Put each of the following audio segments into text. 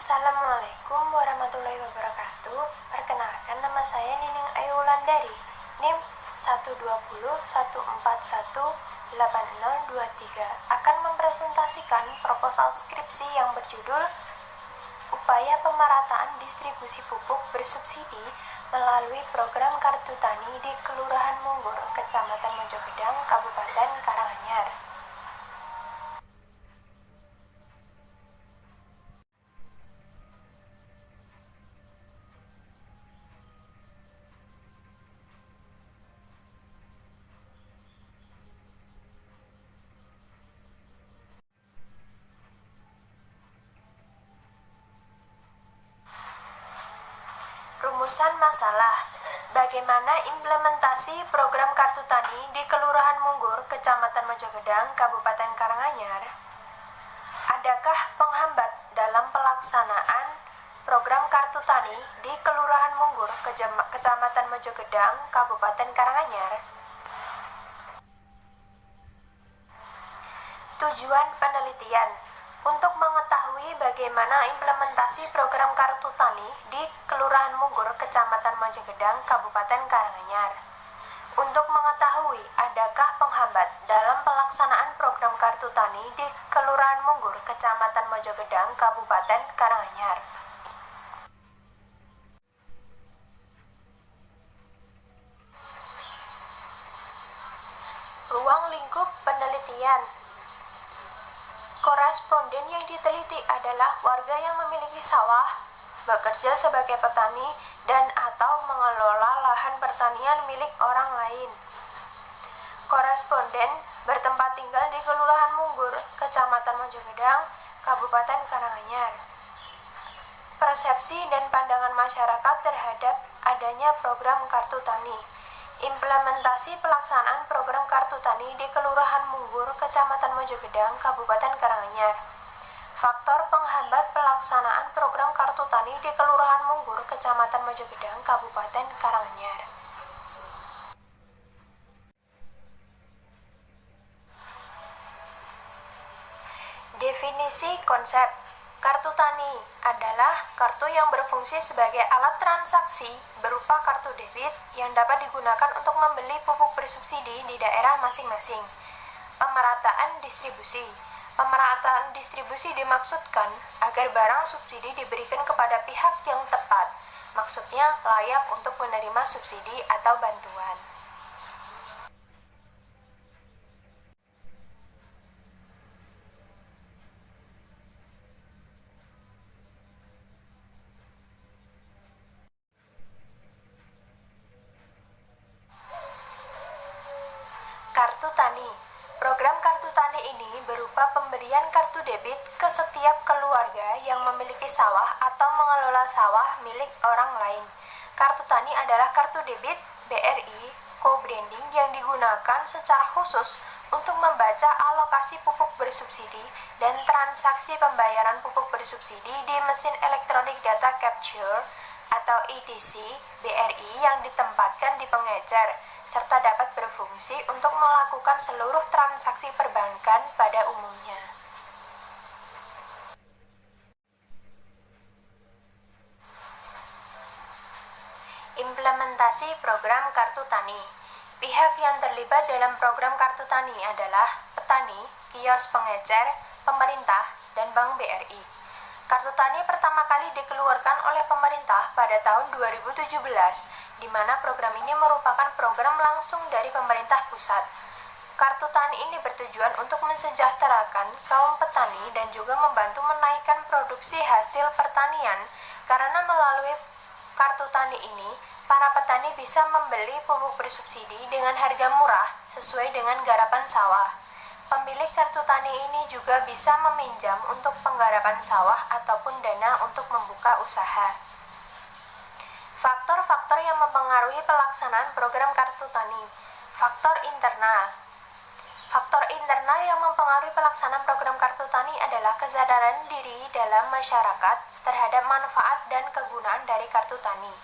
Assalamualaikum warahmatullahi wabarakatuh. Perkenalkan, nama saya Nining Ayu Wulandari, NIM 12014180023, akan mempresentasikan proposal skripsi yang berjudul Upaya Pemerataan Distribusi Pupuk Bersubsidi melalui Program Kartu Tani di Kelurahan Munggur, Kecamatan Mojogedang, Kabupaten Karanganyar. Rumusan masalah: bagaimana implementasi program Kartu Tani di Kelurahan Munggur, Kecamatan Mojogedang, Kabupaten Karanganyar? Adakah penghambat dalam pelaksanaan program Kartu Tani di Kelurahan Munggur, Kecamatan Mojogedang, Kabupaten Karanganyar? Tujuan penelitian: untuk mengetahui bagaimana implementasi program Kartu Tani di Kelurahan Munggur, Kecamatan Mojogedang, Kabupaten Karanganyar. Untuk mengetahui adakah penghambat dalam pelaksanaan program Kartu Tani di Kelurahan Munggur, Kecamatan Mojogedang, Kabupaten Karanganyar. Ruang lingkup penelitian. Koresponden yang diteliti adalah warga yang memiliki sawah, bekerja sebagai petani, dan atau mengelola lahan pertanian milik orang lain. Koresponden bertempat tinggal di Kelurahan Munggur, Kecamatan Mojogedang, Kabupaten Karanganyar. Persepsi dan pandangan masyarakat terhadap adanya program Kartu Tani. Implementasi pelaksanaan program Kartu Tani di Kelurahan Munggur, Kecamatan Mojogedang, Kabupaten Karanganyar. Faktor penghambat pelaksanaan program Kartu Tani di Kelurahan Munggur, Kecamatan Mojogedang, Kabupaten Karanganyar. Definisi konsep. Kartu Tani adalah kartu yang berfungsi sebagai alat transaksi berupa kartu debit yang dapat digunakan untuk membeli pupuk bersubsidi di daerah masing-masing. Pemerataan distribusi. Pemerataan distribusi dimaksudkan agar barang subsidi diberikan kepada pihak yang tepat, maksudnya layak untuk menerima subsidi atau bantuan. Kartu Tani. Program Kartu Tani ini berupa pemberian kartu debit ke setiap keluarga yang memiliki sawah atau mengelola sawah milik orang lain. Kartu Tani adalah kartu debit BRI co-branding yang digunakan secara khusus untuk membaca alokasi pupuk bersubsidi dan transaksi pembayaran pupuk bersubsidi di mesin elektronik data capture atau EDC BRI yang ditempatkan di pengecer, serta dapat berfungsi untuk melakukan seluruh transaksi perbankan pada umumnya. Implementasi program Kartu Tani. Pihak yang terlibat dalam program Kartu Tani adalah petani, kios pengecer, pemerintah, dan Bank BRI. Kartu Tani pertama kali dikeluarkan oleh pemerintah pada tahun 2017, di mana program ini merupakan program langsung dari pemerintah pusat. Kartu Tani ini bertujuan untuk mensejahterakan kaum petani dan juga membantu menaikkan produksi hasil pertanian, karena melalui Kartu Tani ini, para petani bisa membeli pupuk bersubsidi dengan harga murah sesuai dengan garapan sawah. Pemilik Kartu Tani ini juga bisa meminjam untuk penggarapan sawah ataupun dana untuk membuka usaha. Faktor-faktor yang mempengaruhi pelaksanaan program Kartu Tani. Faktor internal. Faktor internal yang mempengaruhi pelaksanaan program Kartu Tani adalah kesadaran diri dalam masyarakat terhadap manfaat dan kegunaan dari Kartu Tani.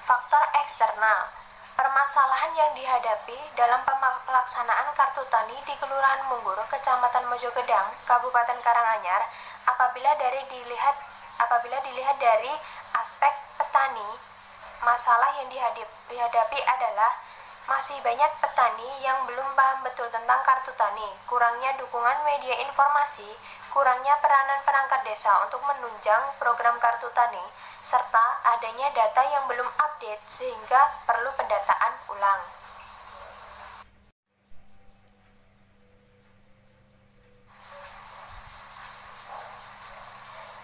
Faktor eksternal. Permasalahan yang dihadapi dalam pelaksanaan Kartu Tani di Kelurahan Munggur, Kecamatan Mojogedang, Kabupaten Karanganyar, apabila dari dilihat Apabila dilihat dari aspek petani, masalah yang dihadapi adalah masih banyak petani yang belum paham betul tentang kartu tani, kurangnya dukungan media informasi, kurangnya peranan perangkat desa untuk menunjang program kartu tani, serta adanya data yang belum update sehingga perlu pendataan ulang.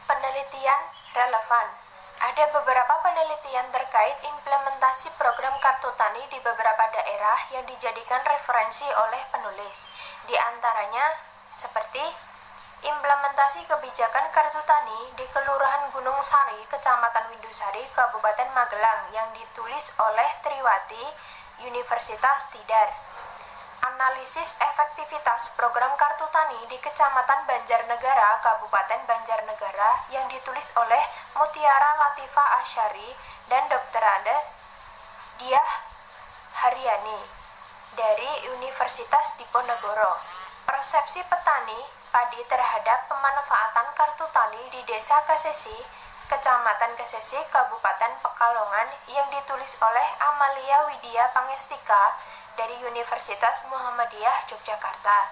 Penelitian relevan. Ada beberapa penelitian terkait implementasi program kartu tani di beberapa daerah yang dijadikan referensi oleh penulis. Di antaranya seperti implementasi kebijakan kartu tani di Kelurahan Gunung Sari, Kecamatan Windusari, Kabupaten Magelang yang ditulis oleh Triwati, Universitas Tidar. Analisis efektivitas program kartu tani di Kecamatan Banjarnegara, Kabupaten Banjarnegara yang ditulis oleh Mutiara Latifah Asyari dan Dr. Diah Haryani dari Universitas Diponegoro. Persepsi petani padi terhadap pemanfaatan kartu tani di Desa Kasesi, Kecamatan Kasesi, Kabupaten Pekalongan yang ditulis oleh Amalia Widya Pangestika dari Universitas Muhammadiyah Yogyakarta.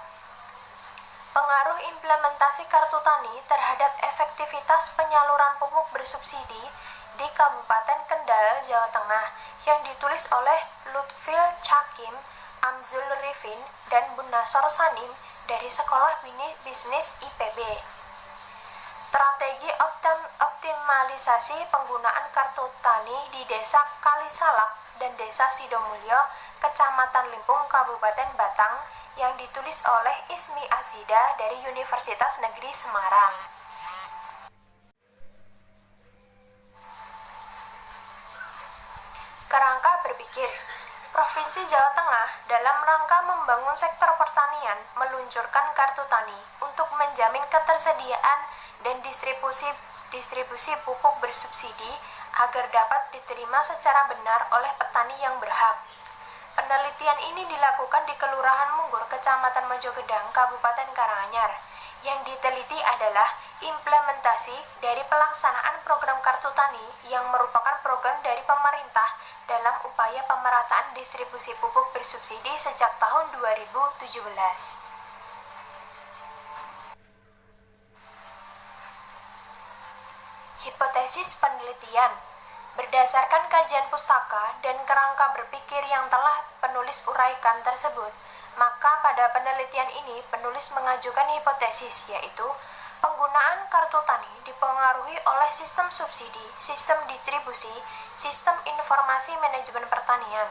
Pengaruh implementasi kartu tani terhadap efektivitas penyaluran pupuk bersubsidi di Kabupaten Kendal, Jawa Tengah yang ditulis oleh Lutfil Chakim, Amzul Rifin, dan Bunasor Sanim dari Sekolah Bisnis IPB. Strategi optimalisasi penggunaan kartu tani di Desa Kalisalak dan Desa Sidomulyo, Kecamatan Limpung, Kabupaten Batang yang ditulis oleh Ismi Asida dari Universitas Negeri Semarang. Kerangka berpikir. Provinsi Jawa Tengah dalam rangka membangun sektor pertanian meluncurkan kartu tani untuk menjamin ketersediaan dan distribusi pupuk bersubsidi agar dapat diterima secara benar oleh petani yang berhak. Penelitian ini dilakukan di Kelurahan Munggur, Kecamatan Mojogedang, Kabupaten Karanganyar. Yang diteliti adalah implementasi dari pelaksanaan program kartu tani yang merupakan program dari pemerintah dalam upaya pemerataan distribusi pupuk bersubsidi sejak tahun 2017. Hipotesis penelitian. Berdasarkan kajian pustaka dan kerangka berpikir yang telah penulis uraikan tersebut, maka pada penelitian ini penulis mengajukan hipotesis, yaitu penggunaan kartu tani dipengaruhi oleh sistem subsidi, sistem distribusi, sistem informasi manajemen pertanian.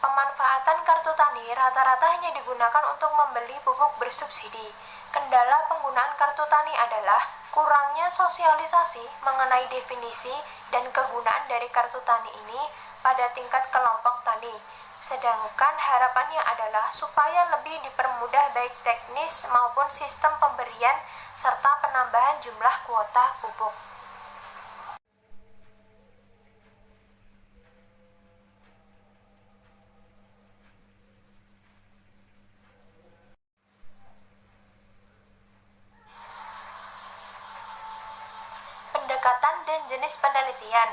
Pemanfaatan kartu tani rata-rata hanya digunakan untuk membeli pupuk bersubsidi. Kendala penggunaan kartu tani adalah kurangnya sosialisasi mengenai definisi dan kegunaan dari kartu tani ini pada tingkat kelompok tani. Sedangkan harapannya adalah supaya lebih dipermudah baik teknis maupun sistem pemberian serta penambahan jumlah kuota pupuk. Pendekatan dan jenis penelitian.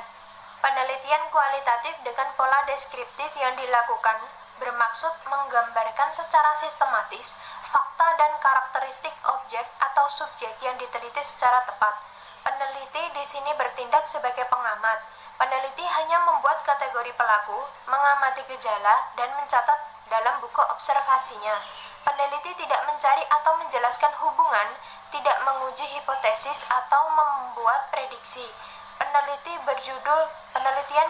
Penelitian kualitatif dengan pola deskriptif yang dilakukan bermaksud menggambarkan secara sistematis fakta dan karakteristik objek atau subjek yang diteliti secara tepat. Peneliti di sini bertindak sebagai pengamat. Peneliti hanya membuat kategori pelaku, mengamati gejala, dan mencatat dalam buku observasinya. Peneliti tidak mencari atau menjelaskan hubungan, tidak menguji hipotesis atau membuat prediksi. Penelitian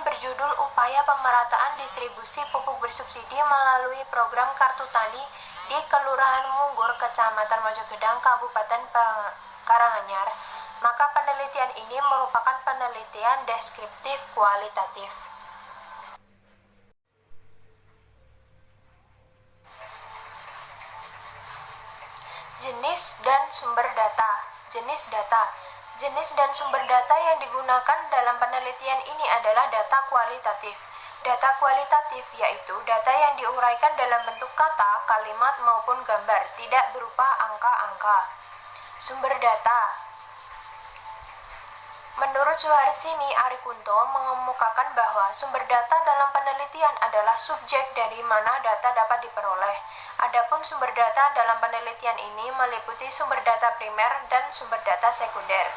berjudul Upaya Pemerataan Distribusi Pupuk Bersubsidi melalui Program Kartu Tani di Kelurahan Munggur, Kecamatan Mojogedang, Kabupaten Karanganyar. Maka penelitian ini merupakan penelitian deskriptif kualitatif. Jenis dan sumber data. Jenis dan sumber data yang digunakan dalam penelitian ini adalah data kualitatif. Data kualitatif yaitu data yang diuraikan dalam bentuk kata, kalimat, maupun gambar, tidak berupa angka-angka. Sumber data. Menurut Suharsini Arikunto mengemukakan bahwa sumber data dalam penelitian adalah subjek dari mana data dapat diperoleh. Adapun sumber data dalam penelitian ini meliputi sumber data primer dan sumber data sekunder.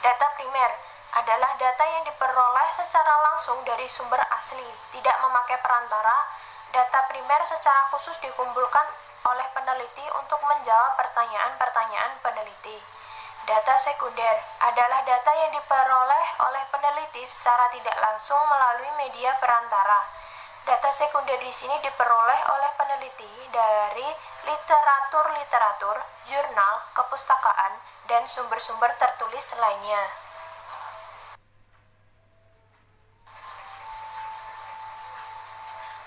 Data primer adalah data yang diperoleh secara langsung dari sumber asli, tidak memakai perantara. Data primer secara khusus dikumpulkan oleh peneliti untuk menjawab pertanyaan-pertanyaan peneliti. Data sekunder adalah data yang diperoleh oleh peneliti secara tidak langsung melalui media perantara. Data sekunder di sini diperoleh oleh peneliti dari literatur, jurnal, kepustakaan, dan sumber-sumber tertulis lainnya.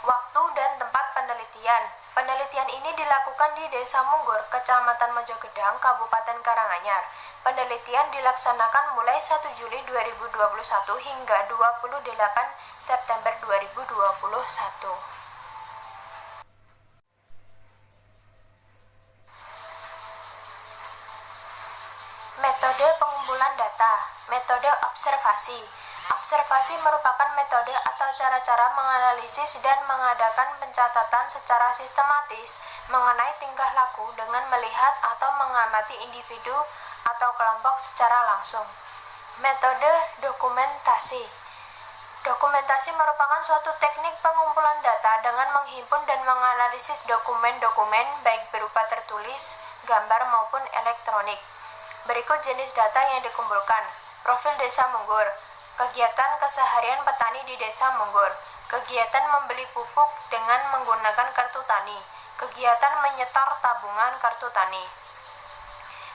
Waktu dan tempat penelitian. Penelitian ini dilakukan di Desa Munggor, Kecamatan Mojogedang, Kabupaten Karanganyar. Penelitian dilaksanakan mulai 1 Juli 2021 hingga 28 September 2021. Metode pengumpulan data. Metode observasi. Observasi merupakan metode atau cara-cara menganalisis dan mengadakan pencatatan secara sistematis mengenai tingkah laku dengan melihat atau mengamati individu atau kelompok secara langsung. Metode dokumentasi. Dokumentasi merupakan suatu teknik pengumpulan data dengan menghimpun dan menganalisis dokumen-dokumen baik berupa tertulis, gambar maupun elektronik. Berikut jenis data yang dikumpulkan. Profil Desa Munggor. Kegiatan keseharian petani di Desa Munggor. Kegiatan membeli pupuk dengan menggunakan kartu tani. Kegiatan menyetor tabungan kartu tani.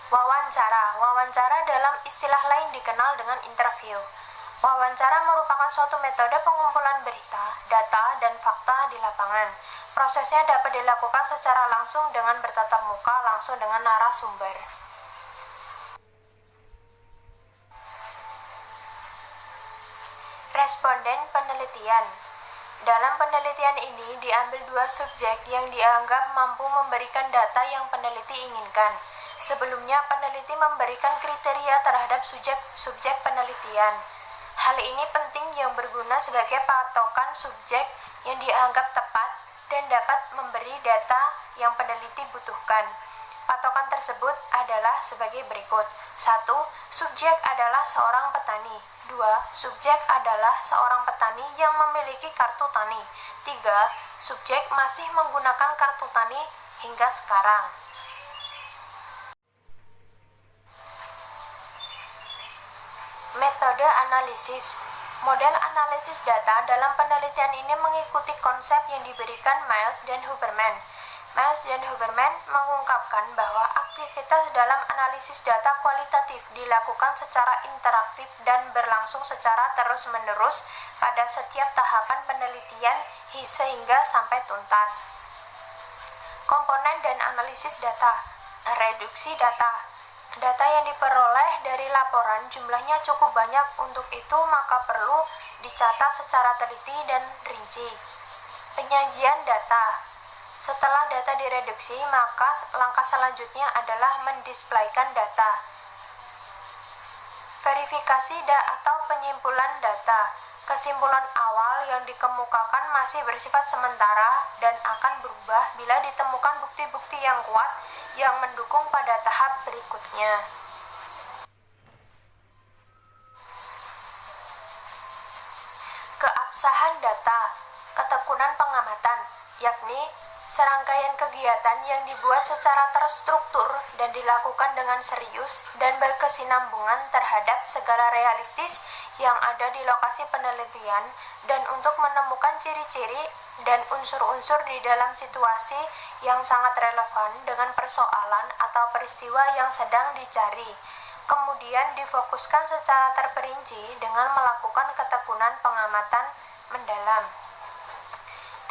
Wawancara. Wawancara dalam istilah lain dikenal dengan interview. Wawancara merupakan suatu metode pengumpulan berita, data, dan fakta di lapangan. Prosesnya dapat dilakukan secara langsung dengan bertatap muka langsung dengan narasumber. Responden penelitian. Dalam penelitian ini diambil dua subjek yang dianggap mampu memberikan data yang peneliti inginkan. Sebelumnya peneliti memberikan kriteria terhadap subjek penelitian. Hal ini penting yang berguna sebagai patokan subjek yang dianggap tepat dan dapat memberi data yang peneliti butuhkan. Patokan tersebut adalah sebagai berikut. 1. Subjek adalah seorang petani. 2. Subjek adalah seorang petani yang memiliki kartu tani. 3. Subjek masih menggunakan kartu tani hingga sekarang. Metode analisis. Model analisis data dalam penelitian ini mengikuti konsep yang diberikan Miles dan Huberman. Miles dan Huberman mengungkapkan bahwa aktivitas dalam analisis data kualitatif dilakukan secara interaktif dan berlangsung secara terus-menerus pada setiap tahapan penelitian sehingga sampai tuntas. Komponen dan analisis data. Reduksi data. Data yang diperoleh dari laporan jumlahnya cukup banyak, untuk itu maka perlu dicatat secara teliti dan rinci. Penyajian data. Setelah data direduksi, maka langkah selanjutnya adalah mendisplaykan data. Verifikasi atau penyimpulan data. Kesimpulan awal yang dikemukakan masih bersifat sementara dan akan berubah bila ditemukan bukti-bukti yang kuat yang mendukung pada tahap berikutnya. Keabsahan data. Ketekunan pengamatan, yakni serangkaian kegiatan yang dibuat secara terstruktur dan dilakukan dengan serius dan berkesinambungan terhadap segala realistis yang ada di lokasi penelitian dan untuk menemukan ciri-ciri dan unsur-unsur di dalam situasi yang sangat relevan dengan persoalan atau peristiwa yang sedang dicari. Kemudian difokuskan secara terperinci dengan melakukan ketekunan pengamatan mendalam.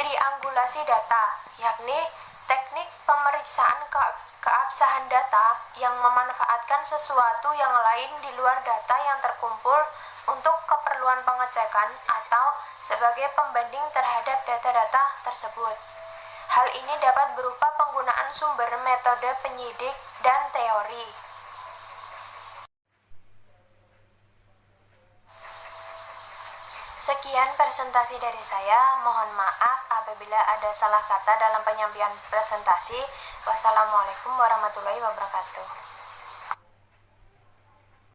Triangulasi data, yakni teknik pemeriksaan keabsahan data yang memanfaatkan sesuatu yang lain di luar data yang terkumpul untuk keperluan pengecekan atau sebagai pembanding terhadap data-data tersebut. Hal ini dapat berupa penggunaan sumber, metode penyidik, dan teori. Sekian presentasi dari saya. Mohon maaf apabila ada salah kata dalam penyampaian presentasi. Wassalamualaikum warahmatullahi wabarakatuh.